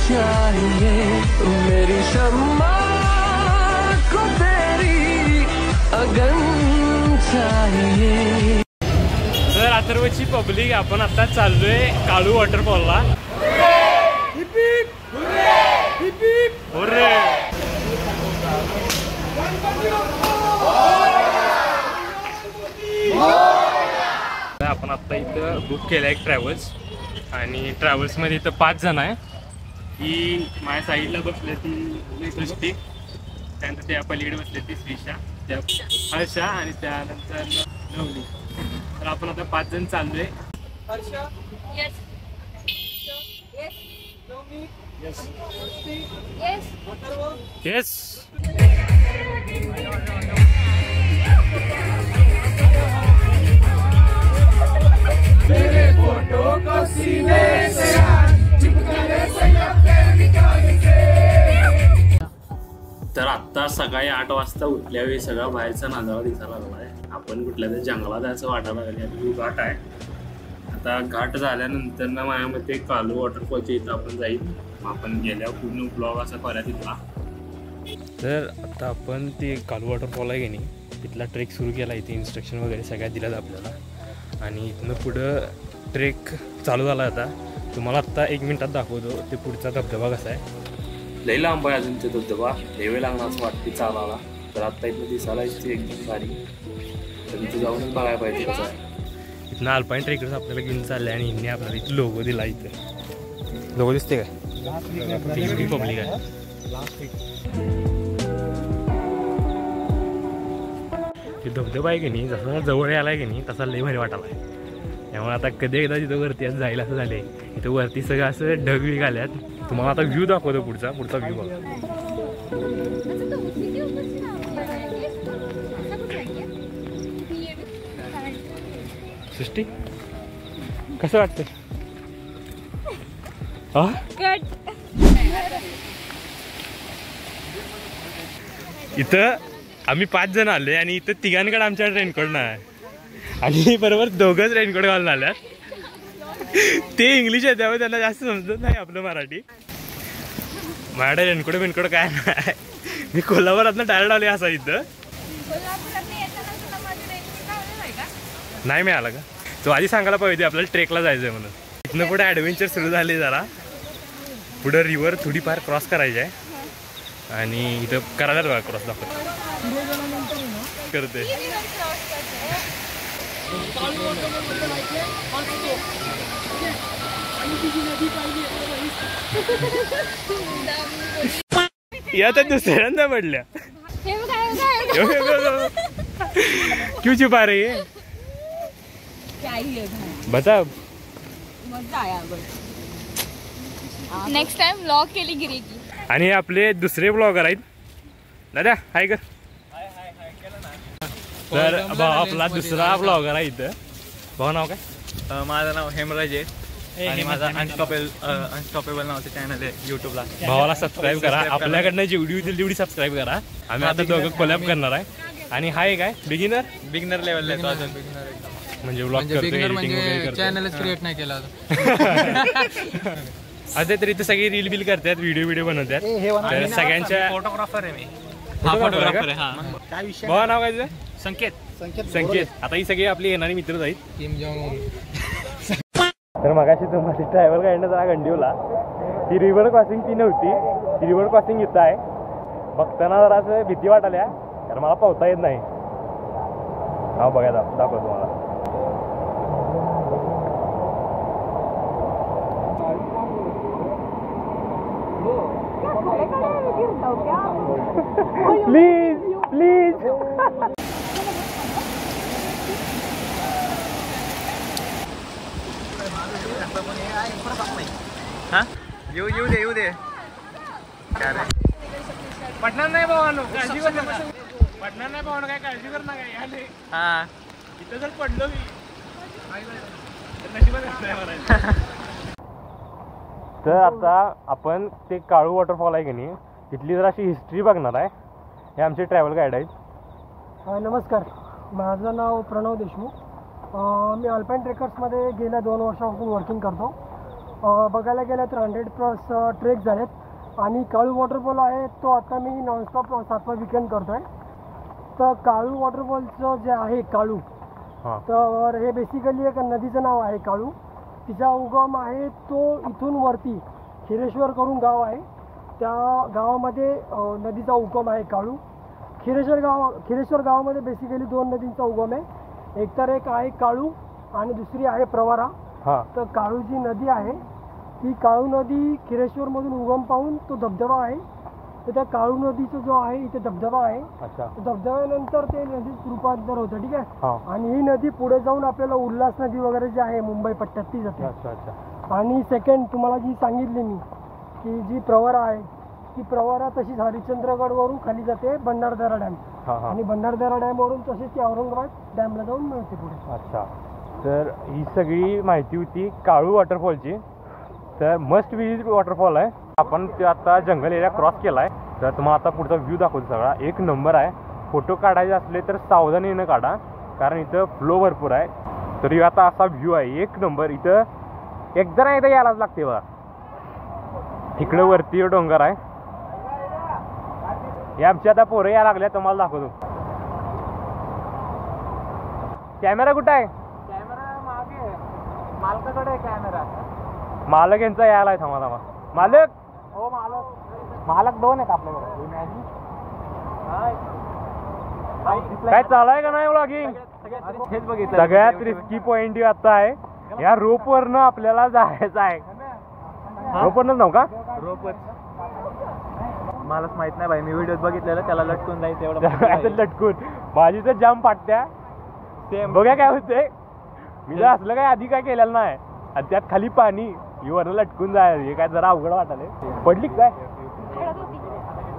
चाहिए मेरी शम्मा को तेरी अगन चाहिए। तर अथर्वची पब्लिक आपण आता चाललोय काळू वॉटरफॉलला। आपण आता इथं बुक केलं एक ट्रॅव्हल्स आणि ट्रॅव्हल्समध्ये इथं 5 जण आहे। ही माझ्या साईडला बसले ती सृष्टी, त्यानंतर त्या पलीकडे बसले ती श्रीषा, त्या हर्षा आणि त्यानंतर नवली। तर आपण आता 5 जण चाललोय। Harsha yes, Navali yes, yes, yes. मेरे फोटो को सीने से तर आत्ता सकाळी 8 वाजता उठल्यावेळी सगळा बाहेरचा नजारा दिसायला लागलाय। आपण कुठल्या तरी जंगलात जायचं वाटायला लागले। घाट आहे, आता घाट झाल्यानंतर ना माझ्या मते कालू वॉटरफॉलच्या इथं आपण जाईल। आपण गेल्यावर पूर्ण ब्लॉग असा करूया तिथला। तर आता आपण ते कालू वॉटरफॉल आहे की नाही, तिथला ट्रेक सुरू केला। इथे इन्स्ट्रक्शन वगैरे सगळ्या दिल्यात आपल्याला आणि इथनं पुढं ट्रेक चालू झाला। आता तुम्हाला आत्ता 1 मिनिटात दाखवतो ते पुढचा धबधबा कसा आहे। लई लांब आहे अजून ते धबधबा, लेवे लागणार असं वाटते चालायला। तर आत्ता इथनं दिसायला ती एकदम भारी, तर इथं जाऊनच बघायला पाहिजे कसं आहे। इथनं अल्पाईन ट्रेकर्स आपल्याला घेऊन चालले आणि इथे आपल्याला इथं लोगो दिला। इथं लोगो दिसते काय? एवढी पब्लिक आहे। ते धबधबा आहे की नाही, जसा जवळ यायला की नाही तसा लई भारी वाटायला आहे। त्यामुळे आता कधी एकदा तिथं वरती जायला असं झाले। इथं वरती सगळं असं ढग बिग आल्यात। तुम्हाला आता व्ह्यू दाखवतो पुढचा व्ह्यू बघा। सृष्टी कसं वाटतं? इथं आम्ही 5 जण आले आणि इथं 3घांकडे आमच्या रेनकोट नाही आणि बरोबर 2घच रेनकोट घालून आल्यात। ते इंग्लिश आहे त्यामुळे त्यांना जास्त समजत नाही आपलं मराठी। माझ्याकडे रेनकोट काय नाही, मी कोल्हापुरातनं डायरेक्ट आले असा इथं। नाही मिळाला का? तो आधी सांगायला पाहिजे आपल्याला ट्रेकला जायचंय म्हणून। इथनं पुढे ॲडव्हेंचर सुरू झाले। जरा पुढं रिव्हर थोडीफार क्रॉस करायची आहे आणि इथं करायला बघा क्रॉस दाखवत करते। या तर दुसऱ्यांदा पडल्या। क्यों छुपा रही है? बता। नेक्स्ट टाइम व्लॉग केली गिरेगी। आणि आपले दुसरे ब्लॉगर आहेत दादा, हाय कर। तर आपला दुसरा ब्लॉगर आहे इथं। भाऊ नाव काय? माझं नाव हेमराज आहे आणि माझा अनस्टॉपेबल नावाचं चॅनल आहे यूट्यूबला। भावाला सबस्क्राईब करा, आपल्याकडनं जेवढी होतील तेवढी सबस्क्राईब करा। आम्ही आता दोघं कोलॅब करणार आहे। आणि हाय काय बिगिनर लेवलला आहे तो अजून, म्हणजे व्लॉग करतो, चॅनलच क्रिएट नाही केला आता तरी इथं सगळी रील बिल करतात, व्हिडिओ बनवतात। सगळ्यांच्या फोटोग्राफर आहे मी। फोटोग्राफर आहे। भावा नाव काय? संकेत। आता ही सगळी आपली येणारी मित्रच आहेत। तर मगाशी तुम्हाला ट्रॅव्हल गाईडनं जरा गंडीवला। ती रिव्हर क्रॉसिंग ती नव्हती, ती रिव्हर क्रॉसिंग इथं आहे। बघताना जरा असं भीती वाटाल्या, कारण मला पोहता येत नाही। हा बघा दाखवतो तुम्हाला। प्लीज हाँ येऊ दे क्या रे? पटणार नाही भावानो, काळजी कर नका। पटणार नाही भावानो, काय काळजी कर नका। याले हा इथं जर पडलो मी तर नशिबात असतं। तर आता आपण ते काळू वॉटरफॉल आहे की नाही, तिथली जर अशी हिस्ट्री बघणार आहे। हे आमचे ट्रॅव्हल गाईड आहेत। नमस्कार, माझं नाव प्रणव देशमुख मी अल्पाईन ट्रेकर्समध्ये गेल्या 2 वर्षापासून वर्किंग करतो. बघायला गेलं तर 100+ ट्रेक झालेत आणि काळू वॉटरफॉल आहे तो आता मी नॉनस्टॉप 7वा वीकेंड करतो आहे. तर काळू वॉटरफॉलचं जे आहे काळू, तर हे बेसिकली एक नदीचं नाव आहे काळू. तिचा उगम आहे तो इथून वरती खिरेश्वर करून गाव आहे, त्या गावामध्ये नदीचा उगम आहे काळू. खिरेश्वर गावामध्ये बेसिकली 2 नदींचा उगम आहे. एक आहे काळू आणि दुसरी आहे प्रवारा. तर काळू जी नदी आहे ती काळू नदी खिरेश्वरमधून उगम पाहून तो धबधबा आहे. तर त्या काळू नदीचा जो आहे इथे धबधबा आहे, धबधब्यानंतर ते नदीत रूपांतर होतं. ठीक आहे. आणि ही नदी पुढे जाऊन आपल्याला उल्हास नदी वगैरे जी आहे मुंबई पट्ट्यात ती जाते. आणि सेकंड तुम्हाला जी सांगितली मी की जी प्रवारा आहे ती प्रवारा तशीच हरिश्चंद्रगडवरून खाली जाते भंडारदरा डॅम, आणि भंडारदरा डॅमवरून तशीच ती औरंगाबाद डॅमला जाऊन मिळते पुढे. अच्छा, तर ही सगळी माहिती होती काळू वॉटरफॉलची. तर मस्ट विजिट वॉटरफॉल आहे. आपण ते आता जंगल एरिया क्रॉस केला आहे. तर तुम्हाला आता पुढचा व्ह्यू दाखवतो. सगळा 1 नंबर आहे. फोटो काढायचे असले तर सावधानीनं काढा, कारण इथं फ्लो भरपूर आहे. तरी आता असा व्ह्यू आहे 1 नंबर. इथं एकदा यायलाच लागते बघा. इकडं वरती डोंगर आहे. हे आमची आता पोरं यायला लागल्या, तुम्हाला दाखवतो. कॅमेरा कुठं आहे? कॅमेरा मागे मालकाकडे आहे कॅमेरा. मालक यांचा यायला आहे. थांबा मालक. हो मालक 2 आहेत आपल्याकडे. काय चालाय का नाही व्लॉगिंग? हेच बघितलं. सगळ्यात रिस्की पॉइंट आता आहे या रोपवरनं आपल्याला जायचं आहे. रोपवरनच नव्ह का? रोपच मलाच माहित नाही भाई. मी व्हिडिओत बघितलेलं त्याला लटकून जायचं एवढं लटकून. माझी तर जाम फाटत्या. बघा काय होते. मी जर असलं काय आधी काय केलेलं नाही आणि त्यात खाली पाणी वरनं लटकून जायचं. हे काय जरा अवघड वाटाले. पडली काय?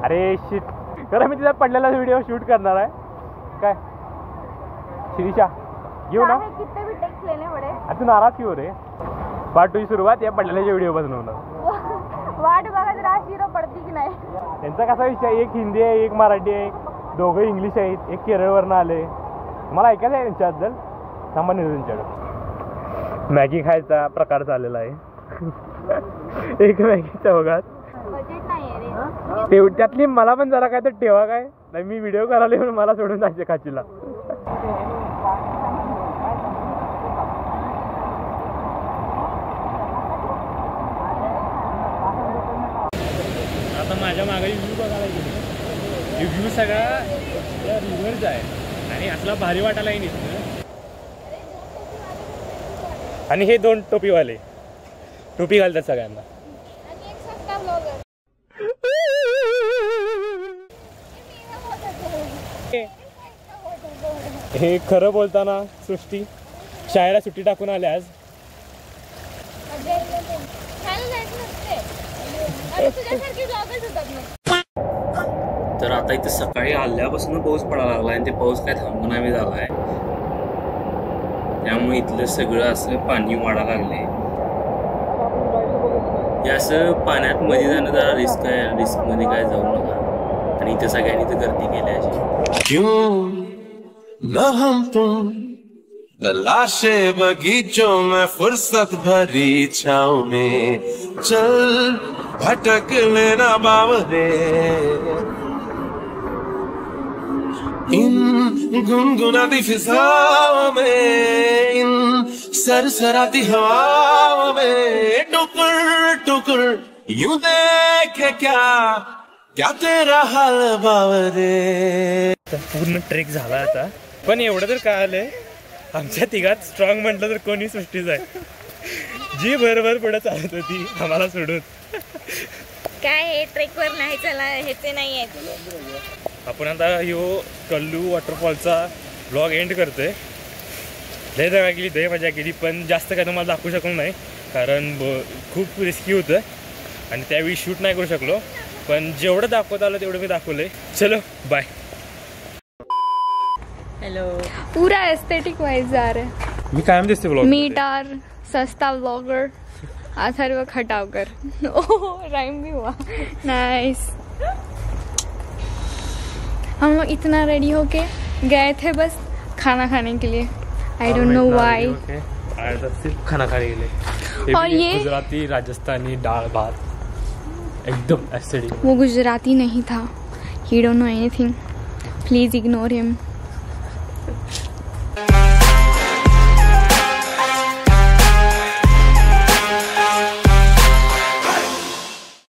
अरे शिट. खरं मी तिचा पडलेला व्हिडिओ शूट करणार आहे. काय शिरीषा घेऊ ना? तू नाराज की हो रे? पार्ट 2 ची सुरुवात या पडलेल्या व्हिडिओ पासून होणार. वाट बघा जरा शिरो पडती की नाही. त्यांचा कसा विषय, एक हिंदी आहे एक मराठी आहे, दोघं इंग्लिश आहेत, एक केरळवरनं आले. मला ऐकायचं आहे त्यांच्याबद्दल. थांबा नाही त्यांच्याकडे. मॅगी खायचा प्रकार चाललेला आहे. एक मॅगीच्या बघा त्यातली मला पण जरा काय तर ठेवा. काय नाही मी व्हिडिओ करायला म्हणून मला सोडून जायचे खाचीला. आता माझ्या मागे व्ह्यू बघायला गेलो. व्ह्यू सगळा रिव्हरचा आहे आणि असला भारी वाटायला नाही. आणि हे 2 टोपीवाले टोपी घालतात सगळ्यांना. हे खरं बोलताना सृष्टी शाळेला सुट्टी टाकून आले आज. तर आता इथे सकाळी आल्यापासून पाऊस पडायला लागला आणि ते पाऊस काय थांबनावी झाला आहे. त्यामुळे इथलं सगळं असं पाणी वाढायला लागले. हे असं पाण्यात मध्ये जाणं जरा रिस्क आहे. रिस्क मध्ये काय जाऊ नका. आणि इथे सगळ्यांनी तर गर्दी केली अशी. क्यों न हम तुम तलाशे बगीचों में फुर्सत भरी छाँव में चल भटक लेना बावरे इन गुनगुनाती फिजाओं में इन सरसराती हवाओं में टुकर टुकर यूं देखे क्या क्या तेरा हाल बावरे. पूर्ण ट्रेक झाला आता. पण एवढं तर काय आलंय, आमच्या तिघात स्ट्रॉंग म्हटलं तर कोणी सृष्टीच आहे. जी भरभर पुढे चालत होती आम्हाला सोडून. काय हे ट्रेकवर नाही चला ह्याचे नाही आहेत. आपण आता ह्यो कल्लू वॉटरफॉलचा ब्लॉग एंड करतोय. लय जागा केली, लय मजा केली, पण जास्त काय तुम्हाला दाखवू शकलो नाही कारण खूप रिस्की होतं आणि त्यावेळी शूट नाही करू शकलो. पण जेवढं दाखवत आलं तेवढं मी दाखवलंय. चलो बाय. हेलो. पूरा एस्थेटिक वाइज जा रहा है. मी कायम दिसते ब्लॉग. मीटार सस्ता ब्लॉगर अथर्व खटावकर. ओह राइम भी हुआ. नाइस. हम लोग इतना रेडी होके गए थे बस खाना खाने के लिए. I don't know why. सिर्फ खाना खाने के लिए। और ये गुजराती राजस्थानी दाल भात एकदम एसिडिक। वो गुजराती नहीं था. He don't know anything. Please ignore him.